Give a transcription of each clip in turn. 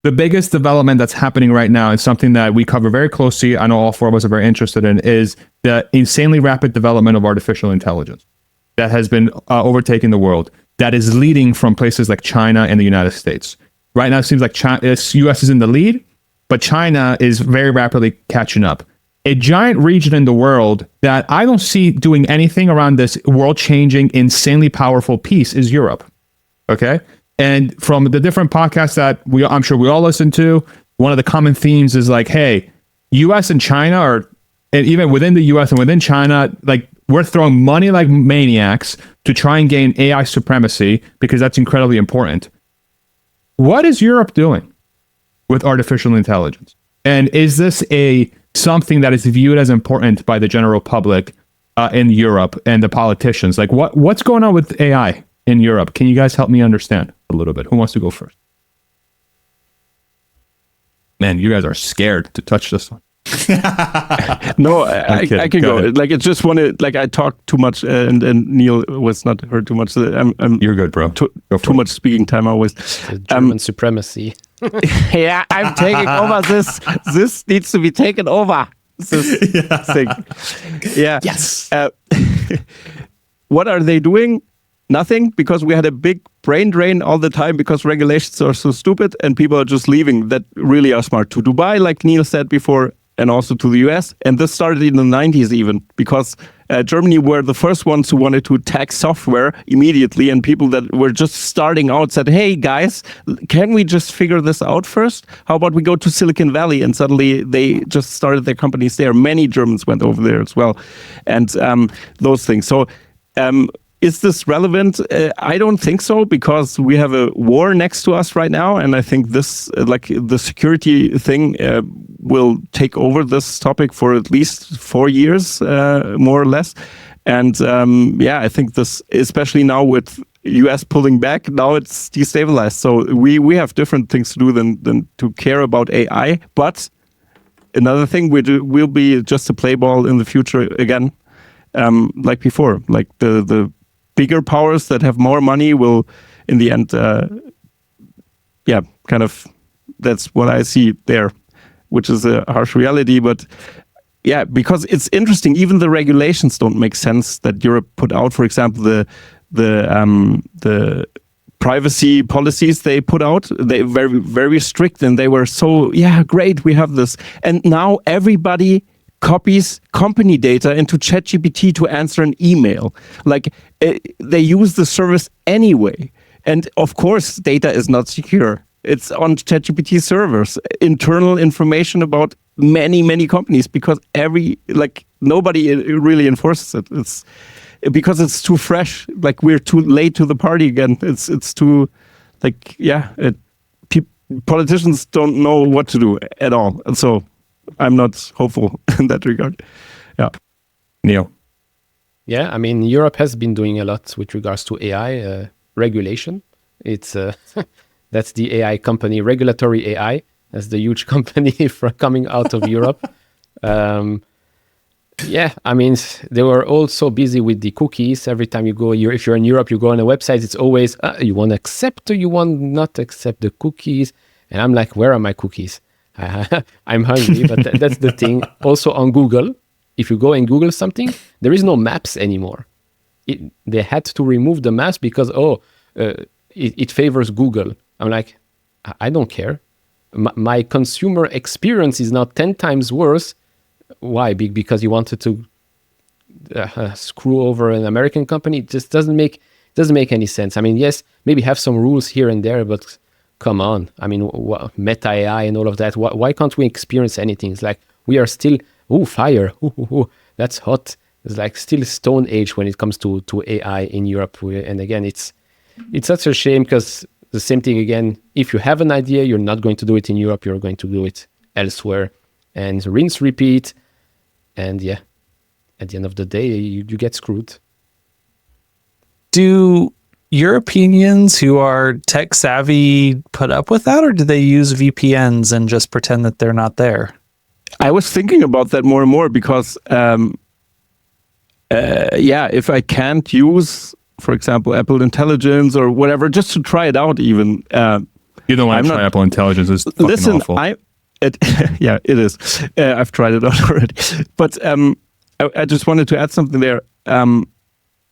the biggest development that's happening right now is something that we cover very closely. I know all four of us are very interested in, is the insanely rapid development of artificial intelligence that has been overtaking the world, that is leading from places like China and the United States. Right now, it seems like US is in the lead, but China is very rapidly catching up. A giant region in the world that I don't see doing anything around this world-changing, insanely powerful piece is Europe. Okay? And from the different podcasts that I'm sure we all listen to, one of the common themes is like, hey, US and China and even within the US and within China, like we're throwing money like maniacs to try and gain AI supremacy because that's incredibly important. What is Europe doing with artificial intelligence? And is this something that is viewed as important by the general public in Europe and the politicians? Like what's going on with AI in Europe? Can you guys help me understand a little bit? Who wants to go first? Man, you guys are scared to touch this one. No, I can go. Like, it's just I talked too much, and Neil was not heard too much. You're good, bro. Too much speaking time always. German supremacy. Yeah, I'm taking over this. This needs to be taken over. This thing. Yeah. Yes. What are they doing? Nothing, because we had a big brain drain all the time because regulations are so stupid and people are just leaving that really are smart to Dubai, like Neil said before, and also to the US. And this started in the 90s even, because Germany were the first ones who wanted to tax software immediately, and people that were just starting out said, hey guys, can we just figure this out first? How about we go to Silicon Valley? And suddenly they just started their companies there. Many Germans went over there as well. And those things. So is this relevant? I don't think so, because we have a war next to us right now. And I think this, like the security thing, will take over this topic for at least 4 years, more or less. And I think this, especially now with US pulling back, now it's destabilized. So we have different things to do than to care about AI. But another thing will be just a play ball in the future again, like before, like the bigger powers that have more money will, in the end, kind of, that's what I see there, which is a harsh reality. But yeah, because it's interesting, even the regulations don't make sense that Europe put out. For example, the privacy policies they put out, they very, very strict, and they were so, great, we have this. And now everybody copies company data into ChatGPT to answer an email. Like, they use the service anyway. And of course, data is not secure. It's on ChatGPT servers, internal information about many, many companies, because nobody really enforces it. It's because it's too fresh. Like, we're too late to the party again. It's too, politicians don't know what to do at all. And so I'm not hopeful in that regard. Yeah. Neil. Yeah, I mean, Europe has been doing a lot with regards to AI regulation. It's that's the AI company, Regulatory AI. That's the huge company coming out of Europe. I mean, they were all so busy with the cookies. Every time you go, if you're in Europe, you go on a website, it's always, you want to accept or you want not accept the cookies? And I'm like, where are my cookies? I'm hungry, but that's the thing. Also on Google, if you go and Google something, there is no maps anymore. They had to remove the maps because, it favors Google. I'm like, I don't care. My consumer experience is now 10 times worse. Why? Because you wanted to screw over an American company? It just doesn't make any sense. I mean, yes, maybe have some rules here and there, but come on. I mean, Meta AI and all of that. Why can't we experience anything? It's like we are still, fire. That's hot. It's like still Stone Age when it comes to AI in Europe. And again, it's such a shame, because the same thing again, if you have an idea, you're not going to do it in Europe, you're going to do it elsewhere. And rinse, repeat. And at the end of the day, you get screwed. Do Europeans who are tech savvy put up with that, or do they use VPNs and just pretend that they're not there? I was thinking about that more and more, because if I can't use, for example, Apple Intelligence or whatever, just to try it out even, You don't want to try Apple Intelligence. It's fucking awful. Yeah, it is. I've tried it out already. But I just wanted to add something there.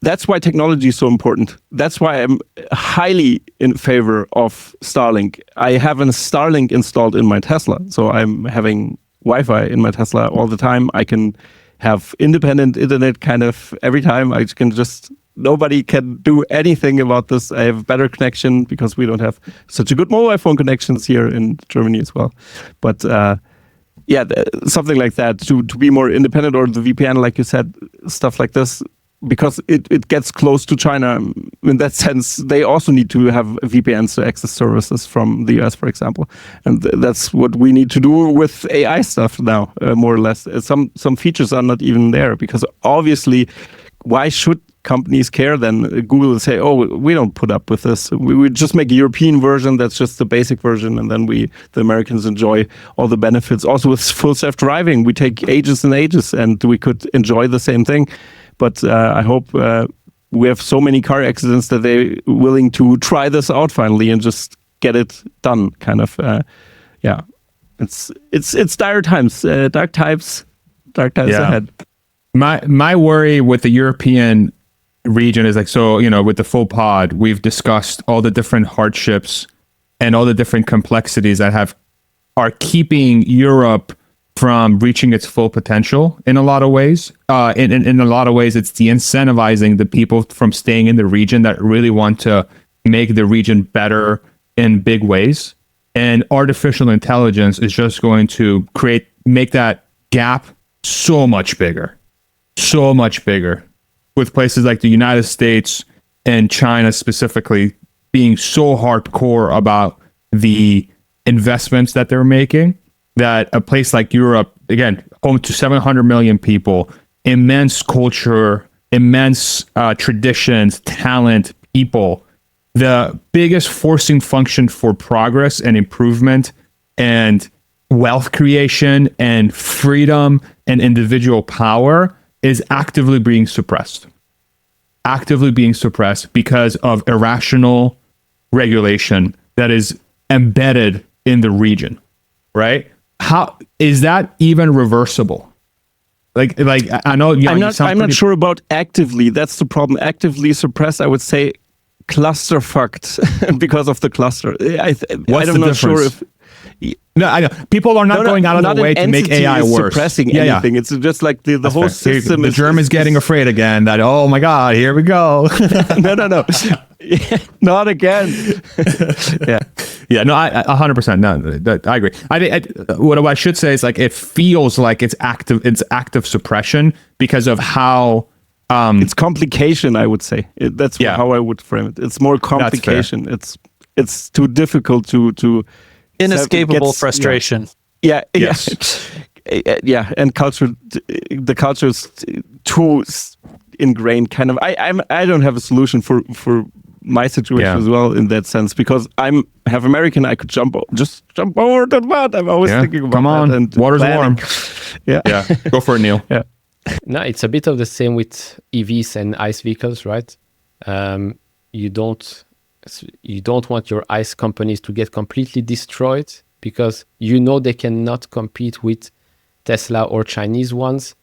That's why technology is so important. That's why I'm highly in favor of Starlink. I have a Starlink installed in my Tesla. So I'm having Wi-Fi in my Tesla all the time. I can have independent internet kind of every time. I can just, nobody can do anything about this. I have better connection because we don't have such a good mobile phone connections here in Germany as well. But something like that to be more independent, or the VPN, like you said, stuff like this, because it gets close to China. In that sense, they also need to have VPNs to access services from the US, for example. And that's what we need to do with AI stuff now, more or less. Some features are not even there, because obviously, why should companies care then? Google will say, oh, we don't put up with this. We would just make a European version that's just the basic version, and then the Americans enjoy all the benefits. Also with full self-driving, we take ages and ages, and we could enjoy the same thing. But I hope we have so many car accidents that they're willing to try this out finally and just get it done. Kind of, it's dire times, dark times ahead. My worry with the European region is like, so, with the full pod, we've discussed all the different hardships and all the different complexities that are keeping Europe from reaching its full potential in a lot of ways. In a lot of ways, it's de-incentivizing the people from staying in the region that really want to make the region better in big ways. And artificial intelligence is just going to make that gap so much bigger, with places like the United States and China specifically being so hardcore about the investments that they're making, that a place like Europe, again, home to 700 million people, immense culture, immense traditions, talent, people, the biggest forcing function for progress and improvement and wealth creation and freedom and individual power is actively being suppressed because of irrational regulation that is embedded in the region, right? How is that even reversible? Like I know I'm not sure about actively. That's the problem. Actively suppressed, I would say, clusterfucked because of the cluster. I'm not sure if. No, I know people are not going out of their way to make AI worse. Suppressing anything. It's just like the whole system. The Germans getting afraid again. That, oh my God, here we go. No. Not again. Yeah. No, I 100%. No, I agree. What I should say is, like, it feels like it's active suppression because of how it's complication. I would say that's how I would frame it. It's more complication. It's too difficult to inescapable frustration. Yeah. Yes. Yeah. And the culture is too ingrained. Kind of. I don't have a solution for my situation as well in that sense, because I'm half American. I could jump over the mud. I'm always thinking about that. And water's warm. Yeah. Go for it, Neil. Yeah. No, it's a bit of the same with EVs and ICE vehicles, right? You don't want your ICE companies to get completely destroyed, because they cannot compete with Tesla or Chinese ones.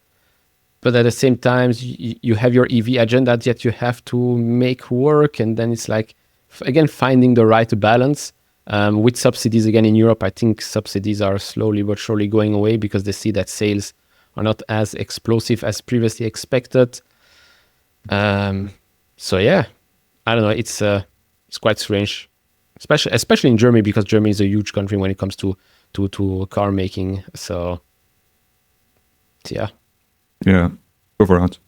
But at the same time, you have your EV agenda that you have to make work. And then it's like, again, finding the right balance with subsidies. Again, in Europe, I think subsidies are slowly but surely going away because they see that sales are not as explosive as previously expected. So yeah, I don't know. It's quite strange, especially in Germany, because Germany is a huge country when it comes to car making. So yeah. Yeah. Go for it, Hans.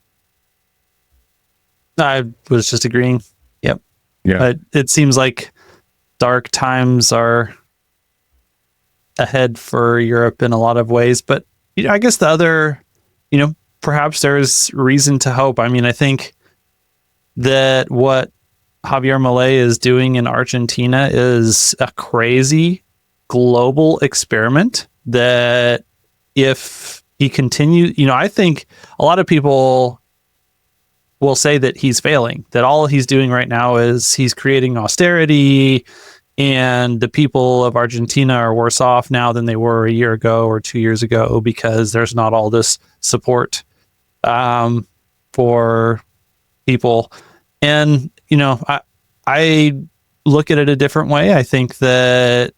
I was just agreeing. Yep. Yeah. But it seems like dark times are ahead for Europe in a lot of ways. But I guess the other, perhaps there's reason to hope. I mean, I think that what Javier Milei is doing in Argentina is a crazy global experiment that, if he continues, I think a lot of people will say that he's failing, that all he's doing right now is he's creating austerity, And the people of Argentina are worse off now than they were a year ago or 2 years ago because there's not all this support for people. And, you know, I look at it a different way. I think that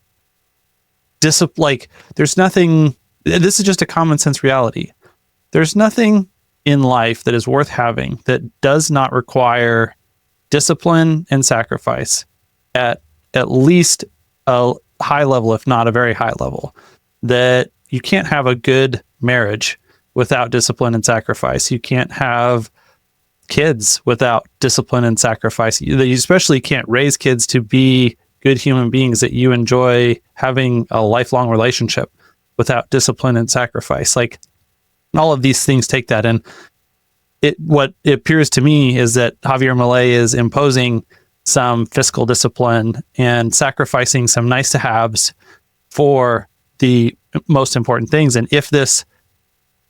there's nothing, this is just a common sense reality. There's nothing in life that is worth having that does not require discipline and sacrifice at least a high level, if not a very high level. That you can't have a good marriage without discipline and sacrifice. You can't have kids without discipline and sacrifice. You especially can't raise kids to be good human beings that you enjoy having a lifelong relationship without discipline and sacrifice. Like, all of these things take that. And what it appears to me is that Javier Milei is imposing some fiscal discipline and sacrificing some nice to haves for the most important things. And if this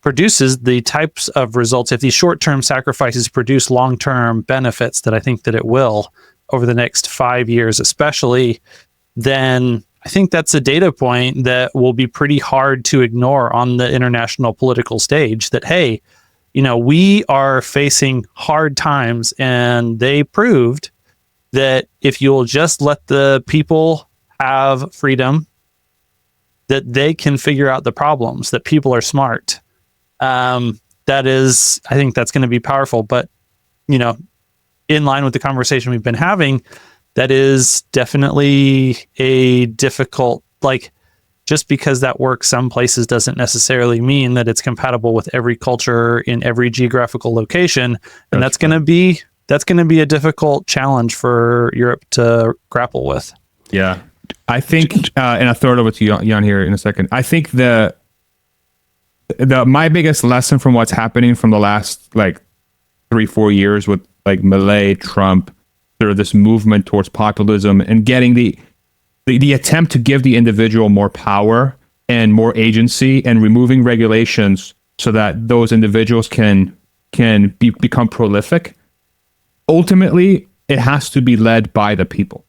produces the types of results, if these short-term sacrifices produce long-term benefits that I think that it will over the next 5 years especially, then I think that's a data point that will be pretty hard to ignore on the international political stage, that, hey, you know, we are facing hard times, and they proved that if you'll just let the people have freedom, that they can figure out the problems, that people are smart. That is, I think that's going to be powerful. But, you know, in line with the conversation we've been having, that is definitely a difficult, like, just because that works some places doesn't necessarily mean that it's compatible with every culture in every geographical location. And that's going to be a difficult challenge for Europe to grapple with. Yeah. I think, and I'll throw it over to Jan here in a second. I think my biggest lesson from what's happening from the last like 3-4 years with like Milei, Trump, sort of this movement towards populism and getting the attempt to give the individual more power and more agency and removing regulations so that those individuals can become prolific. Ultimately, it has to be led by the people.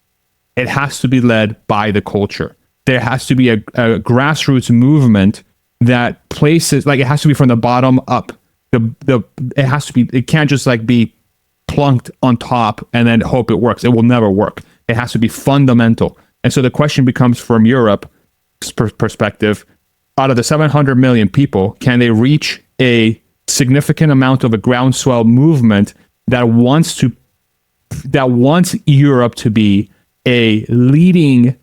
It has to be led by the culture. There has to be a grassroots movement that places, like, it has to be from the bottom up. It has to be. It can't just like be plunked on top and then hope it works. It will never work. It has to be fundamental. And so the question becomes, from Europe's perspective, out of the 700 million people, can they reach a significant amount of a groundswell movement that wants Europe to be a leading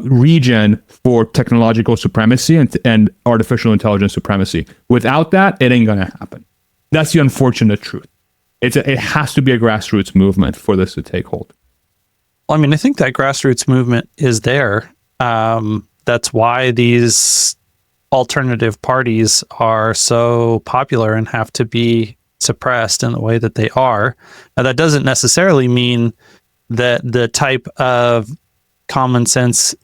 region for technological supremacy and artificial intelligence supremacy? Without that, it ain't gonna happen. That's the unfortunate truth. It has to be a grassroots movement for this to take hold. Well, I mean, I think that grassroots movement is there. That's why these alternative parties are so popular and have to be suppressed in the way that they are. Now, that doesn't necessarily mean that the type of common sense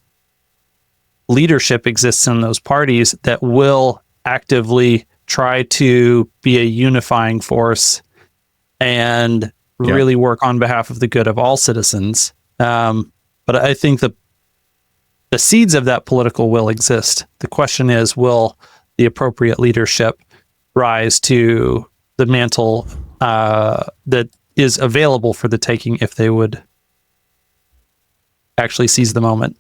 leadership exists in those parties that will actively try to be a unifying force and really work on behalf of the good of all citizens. But I think the seeds of that political will exist. The question is, will the appropriate leadership rise to the mantle that is available for the taking if they would actually seize the moment?